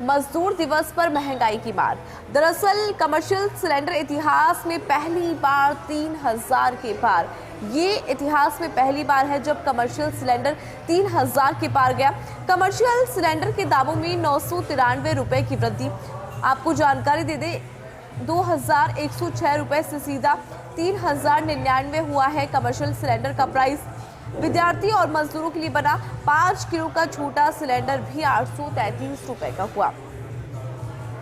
मजदूर दिवस पर महंगाई की मार। दरअसल कमर्शियल सिलेंडर इतिहास में पहली बार 3000 के पार। ये इतिहास में पहली बार है जब कमर्शियल सिलेंडर 3000 के पार गया। कमर्शियल सिलेंडर के दामों में 993 रुपए की वृद्धि। आपको जानकारी दे दें, 2106 रुपए से सीधा 3099 हुआ है कमर्शियल सिलेंडर का प्राइस। विद्यार्थी और मजदूरों के लिए बना 5 किलो का छोटा सिलेंडर भी 833 रुपए का हुआ।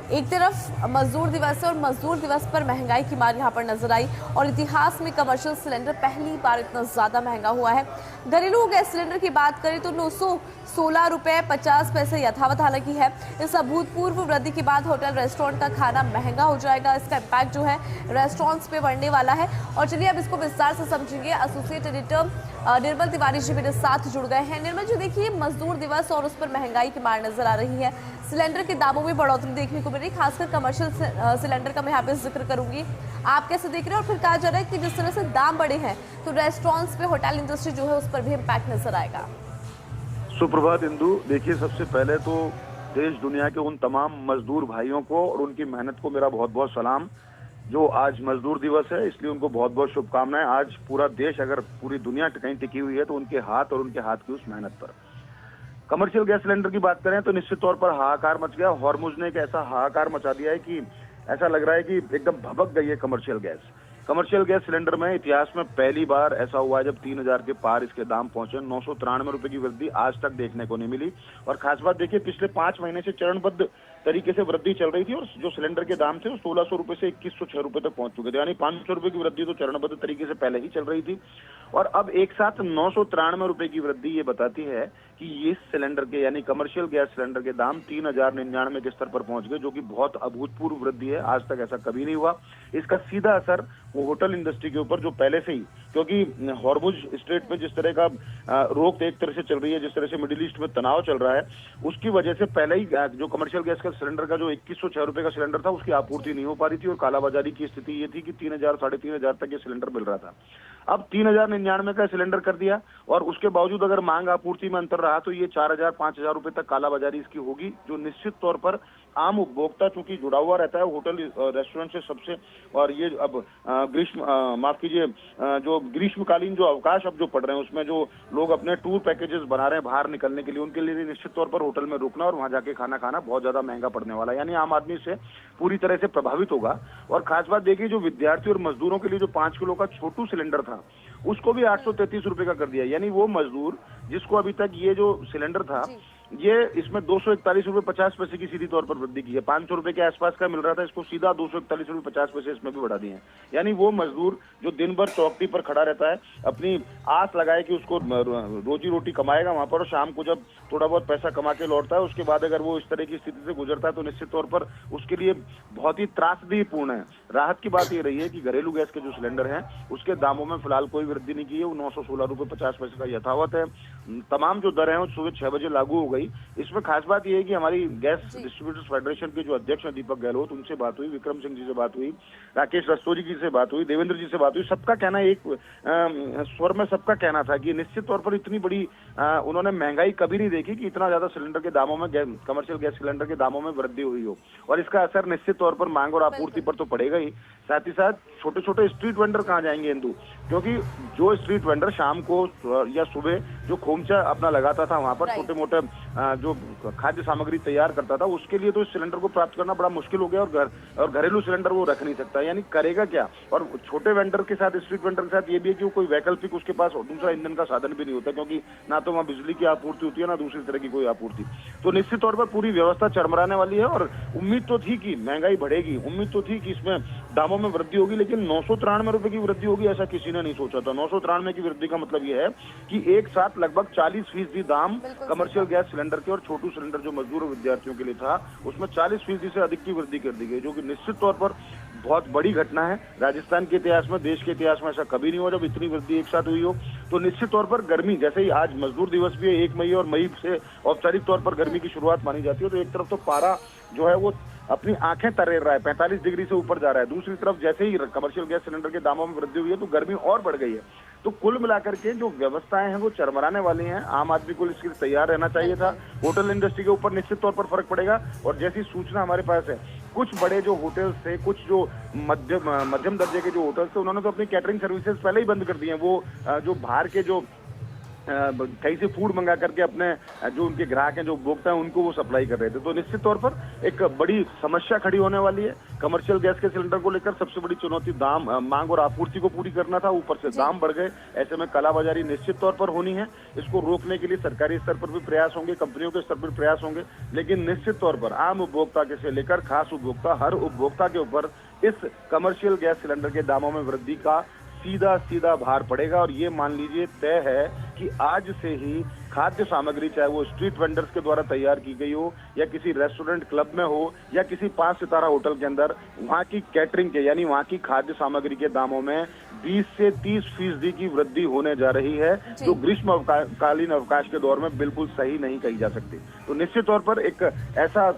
एक तरफ मजदूर दिवस है और मजदूर दिवस पर महंगाई की मार यहां पर नजर आई और इतिहास में कमर्शियल सिलेंडर पहली बार इतना ज्यादा महंगा हुआ है। घरेलू गैस सिलेंडर की बात करें तो 916 रुपए 50 पैसे यथावत हालांकि है। इस अभूतपूर्व वृद्धि के बाद होटल रेस्टोरेंट का खाना महंगा हो जाएगा। इसका इम्पैक्ट जो है रेस्टोरेंट्स पे बढ़ने वाला है। और चलिए अब इसको विस्तार से समझेंगे। एसोसिएट एडिटर निर्मल तिवारी जी मेरे साथ जुड़ गए हैं। निर्मल जी, देखिए, मजदूर दिवस और उस पर महंगाई की मार नजर आ रही है। सिलेंडर के दामों में बढ़ोतरी देखने को मिल रही, खासकर कमर्शियल सिलेंडर का मैं यहाँ पे जिक्र करूंगी। आप कैसे देख रहे हैं? और फिर कहा जा रहा है कि जिस तरह से दाम बढ़े हैं तो रेस्टोरेंट्स पे, होटल इंडस्ट्री जो है उस पर भी इम्पैक्ट नजर आएगा। सुप्रभात इंदु। देखिए, सबसे पहले तो देश दुनिया के उन तमाम मजदूर भाइयों को और उनकी मेहनत को मेरा बहुत बहुत सलाम। जो आज मजदूर दिवस है, इसलिए उनको बहुत बहुत शुभकामनाएं। आज पूरा देश, अगर पूरी दुनिया कहीं टिकी हुई है तो उनके हाथ और उनके हाथ की उस मेहनत पर। कमर्शियल गैस सिलेंडर की बात करें तो निश्चित तौर पर हाहाकार मच गया। हॉर्मुज ने एक ऐसा हाहाकार मचा दिया है कि ऐसा लग रहा है कि एकदम भभक गई है commercial gas. Commercial gas cylinder में इतिहास में पहली बार ऐसा हुआ है जब 3000 के पार इसके दाम पहुंचे। 993 रुपए की वृद्धि आज तक देखने को नहीं मिली। और खास बात देखिए, पिछले 5 महीने से चरणबद्ध तरीके से वृद्धि चल रही थी और जो सिलेंडर के दाम थे वो 1600 रुपए से 2106 रुपए तक पहुंच चुके थे। यानी 500 रुपए की वृद्धि तो चरणबद्ध तरीके से पहले ही चल रही थी। और अब एक साथ 993 रुपए की वृद्धि ये बताती है कि इस सिलेंडर के, यानी कमर्शियल गैस सिलेंडर के दाम 3099 के स्तर पर पहुंच गए, जो कि बहुत अभूतपूर्व वृद्धि है। आज तक ऐसा कभी नहीं हुआ। इसका सीधा असर वो होटल इंडस्ट्री के ऊपर, जो पहले से ही, क्योंकि हॉर्मुज स्ट्रेट में जिस तरह का रोक एक तरह से चल रही है, जिस तरह से मिडिल ईस्ट में तनाव चल रहा है, उसकी वजह से पहले ही जो कमर्शियल गैस का सिलेंडर का जो 2106 रुपए का सिलेंडर था, उसकी आपूर्ति नहीं हो पा रही थी और कालाबाजारी की स्थिति ये थी कि 3000 साढ़े 3000 तक ये सिलेंडर मिल रहा था। अब 3099 का सिलेंडर कर दिया और उसके बावजूद अगर मांग आपूर्ति में अंतर रहा तो ये 4000 5000 रुपए तक कालाबाजारी इसकी होगी, जो निश्चित तौर पर आम उपभोक्ता चूंकि जुड़ा हुआ रहता है होटल रेस्टोरेंट से सबसे। और ये अब जो ग्रीष्मकालीन जो अवकाश अब जो पड़ रहे हैं, उसमें जो लोग अपने टूर पैकेजेस बना रहे हैं बाहर निकलने के लिए, उनके लिए निश्चित तौर पर होटल में रुकना और वहां जाके खाना खाना बहुत ज्यादा महंगा पड़ने वाला है। यानी आम आदमी से पूरी तरह से प्रभावित होगा। और खास बात देखिए, जो विद्यार्थी और मजदूरों के लिए जो 5 किलो का छोटू सिलेंडर था, उसको भी 833 रुपए का कर दिया। यानी वो मजदूर जिसको अभी तक ये जो सिलेंडर था, ये इसमें 241 रुपए 50 पैसे की सीधी तौर पर वृद्धि की है। 500 रुपए के आसपास का मिल रहा था, इसको सीधा 241 रुपए 50 पैसे इसमें भी बढ़ा दिए हैं। यानी वो मजदूर जो दिन भर चौकटी पर खड़ा रहता है, अपनी आस लगाए कि उसको रोजी रोटी कमाएगा वहां पर, और शाम को जब थोड़ा बहुत पैसा कमा के लौटता है, उसके बाद अगर वो इस तरह की स्थिति से गुजरता है तो निश्चित तौर पर उसके लिए बहुत ही त्रासदीपूर्ण है। राहत की बात ये रही है कि घरेलू गैस के जो सिलेंडर है उसके दामों में फिलहाल कोई वृद्धि नहीं की है। वो 916 रुपए 50 पैसे का यथावत है। तमाम जो दर है वो सुबह 6 बजे लागू हो गई। इसमें खास बात यह है कि हमारी गैस डिस्ट्रीब्यूटर्स फेडरेशन के जो अध्यक्ष हैं दीपक गहलोत, उनसे बात हुई, विक्रम सिंह जी से बात हुई, राकेश रस्तोगी जी से बात हुई, देवेंद्र जी से बात हुई। सबका कहना एक स्वर में सबका कहना था कि निश्चित तौर पर इतनी बड़ी उन्होंने महंगाई कभी नहीं देखी कि इतना ज्यादा सिलेंडर के दामों में, कमर्शियल गैस सिलेंडर के दामों में वृद्धि हुई हो। और इसका असर निश्चित तौर पर मांग और आपूर्ति पर तो पड़ेगा ही, साथ ही साथ छोटे छोटे स्ट्रीट वेंडर कहाँ जाएंगे इंदु? क्योंकि जो स्ट्रीट वेंडर शाम को या सुबह जो खोमचा अपना लगाता था वहां पर, छोटे मोटे जो खाद्य सामग्री तैयार करता था, उसके लिए तो इस सिलेंडर को प्राप्त करना बड़ा मुश्किल हो गया। और घरेलू सिलेंडर वो रख नहीं सकता, यानी करेगा क्या? और छोटे वेंडर के साथ, स्ट्रीट वेंडर के साथ ये भी है कि वो कोई वैकल्पिक उसके पास दूसरा ईंधन का साधन भी नहीं होता, क्योंकि ना तो वहाँ बिजली की आपूर्ति होती है ना दूसरी तरह की कोई आपूर्ति। तो निश्चित तौर पर पूरी व्यवस्था चरमराने वाली है। और उम्मीद तो थी कि महंगाई बढ़ेगी, उम्मीद तो थी कि इसमें दामों में वृद्धि होगी, लेकिन 993 रुपए की वृद्धि होगी ऐसा किसी ने नहीं सोचा था। 993 की वृद्धि का मतलब यह है कि एक साथ लगभग 40% दाम कमर्शियल गैस सिलेंडर के और छोटू सिलेंडर जो मजदूर और विद्यार्थियों के लिए था उसमें 40% से अधिक की वृद्धि कर दी गई, जो कि निश्चित तौर पर बहुत बड़ी घटना है। राजस्थान के इतिहास में, देश के इतिहास में ऐसा कभी नहीं हुआ जब इतनी वृद्धि एक साथ हुई हो। तो निश्चित तौर पर गर्मी, जैसे ही आज मजदूर दिवस भी है 1 मई, और मई से औपचारिक तौर पर गर्मी की शुरुआत मानी जाती है, तो एक तरफ तो पारा जो है वो अपनी आंखें तरेर रहा है, 45 डिग्री से ऊपर जा रहा है। दूसरी तरफ जैसे ही कमर्शियल गैस सिलेंडर के दामों में वृद्धि हुई है तो गर्मी और बढ़ गई है। तो कुल मिलाकर के जो व्यवस्थाएं हैं वो चरमराने वाली हैं। आम आदमी को इसके लिए तैयार रहना चाहिए था। होटल इंडस्ट्री के ऊपर निश्चित तौर पर फर्क पड़ेगा। और जैसी सूचना हमारे पास है, कुछ बड़े जो होटल्स थे, कुछ जो मध्यम दर्जे के जो होटल्स थे, उन्होंने तो अपनी कैटरिंग सर्विसेज पहले ही बंद कर दी हैं। वो जो बाहर के जो कहीं से फूड मंगा करके अपने जो उनके ग्राहक हैं, जो उपभोक्ता हैं, उनको वो सप्लाई कर रहे थे। तो निश्चित तौर पर एक बड़ी समस्या खड़ी होने वाली है। कमर्शियल गैस के सिलेंडर को लेकर सबसे बड़ी चुनौती दाम, मांग और आपूर्ति को पूरी करना था। ऊपर से दाम बढ़ गए, ऐसे में कालाबाजारी निश्चित तौर पर होनी है। इसको रोकने के लिए सरकारी स्तर पर भी प्रयास होंगे, कंपनियों के स्तर पर प्रयास होंगे, लेकिन निश्चित तौर पर आम उपभोक्ता के से लेकर खास उपभोक्ता, हर उपभोक्ता के ऊपर इस कमर्शियल गैस सिलेंडर के दामों में वृद्धि का सीधा भार पड़ेगा। और ये मान लीजिए तय है कि आज से ही खाद्य सामग्री, चाहे वो स्ट्रीट वेंडर्स के द्वारा तैयार की गई हो या किसी रेस्टोरेंट क्लब में हो या किसी 5 सितारा होटल के अंदर, वहां की कैटरिंग के यानी वहां की खाद्य सामग्री के दामों में 20 से 30% की वृद्धि होने जा रही है, जो ग्रीष्मकालीन अवकाश के दौर में बिल्कुल सही नहीं कही जा सकती। तो निश्चित तौर पर एक ऐसा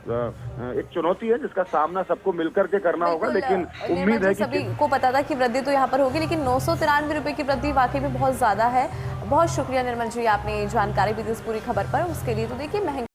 एक चुनौती है जिसका सामना सबको मिलकर के करना होगा। लेकिन उम्मीद है कि सभी को पता था कि वृद्धि तो यहाँ पर होगी, लेकिन 993 रुपए की वृद्धि वाकई में बहुत ज्यादा है। बहुत शुक्रिया निर्मल जी, आपने जानकारी भी दी इस पूरी खबर पर। उसके लिए तो देखिए महंगाई